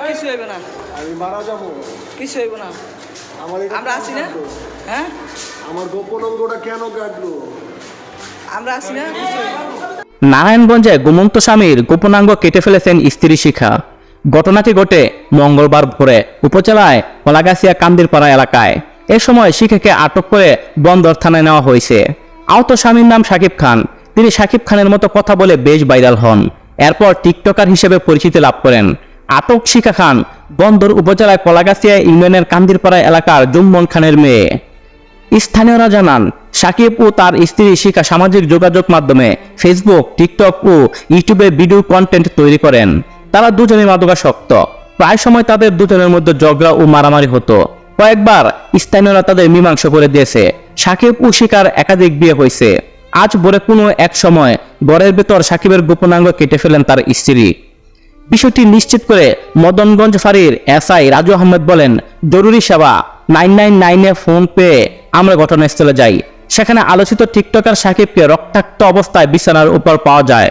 কিছু হইবে না, আমি মারা যাবো। কিছু হইব না। আমার এটা আমরা আছি না? হ্যাঁ, আমার গোপন অঙ্গটা কেন কাটলো? আমরা আছি না, কিছু হইব না। নারায়ণগঞ্জে ঘুমন্ত স্বামীর গোপনাঙ্গ কেটে ফেলেছেন স্ত্রী শিখা। ঘটনাটি ঘটে মঙ্গলবার ভোরে উপজেলায় কলাগাছিয়া কান্দিরপাড়া এলাকায়। এ সময় শিখাকে আটক করে বন্দর থানায় নেওয়া হয়েছে। আহত স্বামীর নাম শাকিব খান। তিনি শাকিব খানের মতো কথা বলে বেশ ভাইরাল হন। এরপর টিকটকার হিসেবে পরিচিতি লাভ করেন। আটক শিখা খান বন্দর উপজেলায় কলাগাছিয়া ইউনিয়নের কান্দিরপাড়া এলাকার জুম্মন খানের মেয়ে। স্থানীয়রা জানান, সাকিব ও তার স্ত্রী শিখা সামাজিক যোগাযোগ মাধ্যমে ফেসবুক, টিকটক ও ইউটিউবে ভিডিও কন্টেন্ট তৈরি করেন। তারা দুজনেই মাদকাসক্ত। প্রায় সময় তাদের দুজনের মধ্যে ঝগড়া ও মারামারি হতো। কয়েকবার স্থানীয়রা তাদের মীমাংসা করে দিয়েছে। সাকিব ও শিখার একাধিক বিয়ে হয়েছে। আজ ভোরে কোনো এক সময় ঘরের ভেতর সাকিবের গোপনাঙ্গ কেটে ফেলেন তার স্ত্রী। বিষয়টি নিশ্চিত করে মদনগঞ্জ ফাঁড়ির এসআই রাজু আহমেদ বলেন, জরুরি সেবা 999-এ ফোন পেয়ে আমরা ঘটনাস্থলে যাই। সেখানে আলোচিত টিকটকার সাকিবকে রক্তাক্ত অবস্থায় বিছানার উপর পাওয়া যায়।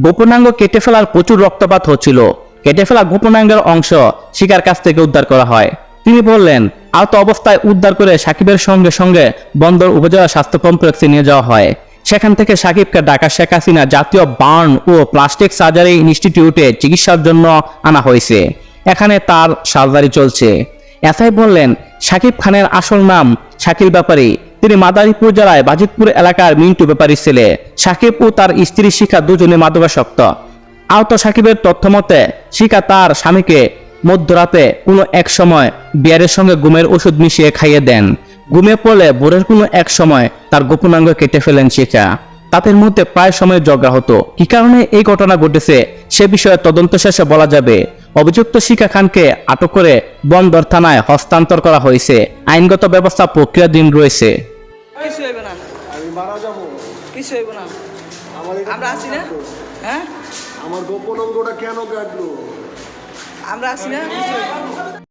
গোপনাঙ্গ কেটে ফেলার প্রচুর রক্তপাত হচ্ছিল। কেটে ফেলা গোপনাঙ্গের অংশ শিখার কাছ থেকে উদ্ধার করা হয়। তিনি বললেন, আহত অবস্থায় উদ্ধার করে সাকিবের সঙ্গে সঙ্গে বন্দর উপজেলা স্বাস্থ্য কমপ্লেক্সে নিয়ে যাওয়া হয়। সেখান থেকে সাকিবকে ঢাকা শেখ হাসিনা জাতীয় বার্ন ও প্লাস্টিক সার্জারি ইনস্টিটিউটে চিকিৎসার জন্য আনা হয়েছে। এখানে তার সার্জারি চলছে। এসআই বললেন, সাকিব খানের আসল নাম শাকিল ব্যাপারী। তিনি মাদারীপুর জেলায় বাজিতপুর এলাকার মিন্টু ব্যাপারীর ছেলে। সাকিব ও তার স্ত্রী শিখা দুজনে মাদকাসক্ত। আহত সাকিবের তথ্য মতে শিখা তার স্বামীকে মধ্যরাতে কোনো এক সময় বিয়ারের সঙ্গে ঘুমের ওষুধ মিশিয়ে খাইয়ে দেন। ঘুমিয়ে পড়লে ভোরের কোনো এক সময় তার গোপনাঙ্গ কেটে ফেলেন শিখা। তাদের মধ্যে প্রায় সময় ঝগড়া হতো। কি কারণে এই ঘটনা ঘটেছে সে বিষয়ে তদন্ত শেষে বলা যাবে। অভিযুক্ত শিখা খানকে আটক করে বন্দর থানায় হস্তান্তর করা হয়েছে। আইনগত ব্যবস্থা প্রক্রিয়াধীন রয়েছে। কিছু হইবে না, আমি মারা যাবো। কিছু হইব না। আমার এটা আমরা আছি না? হ্যাঁ, আমার গোপন অঙ্গটা কেন কাটলো? আমরা আছি না, কিছু হইব না।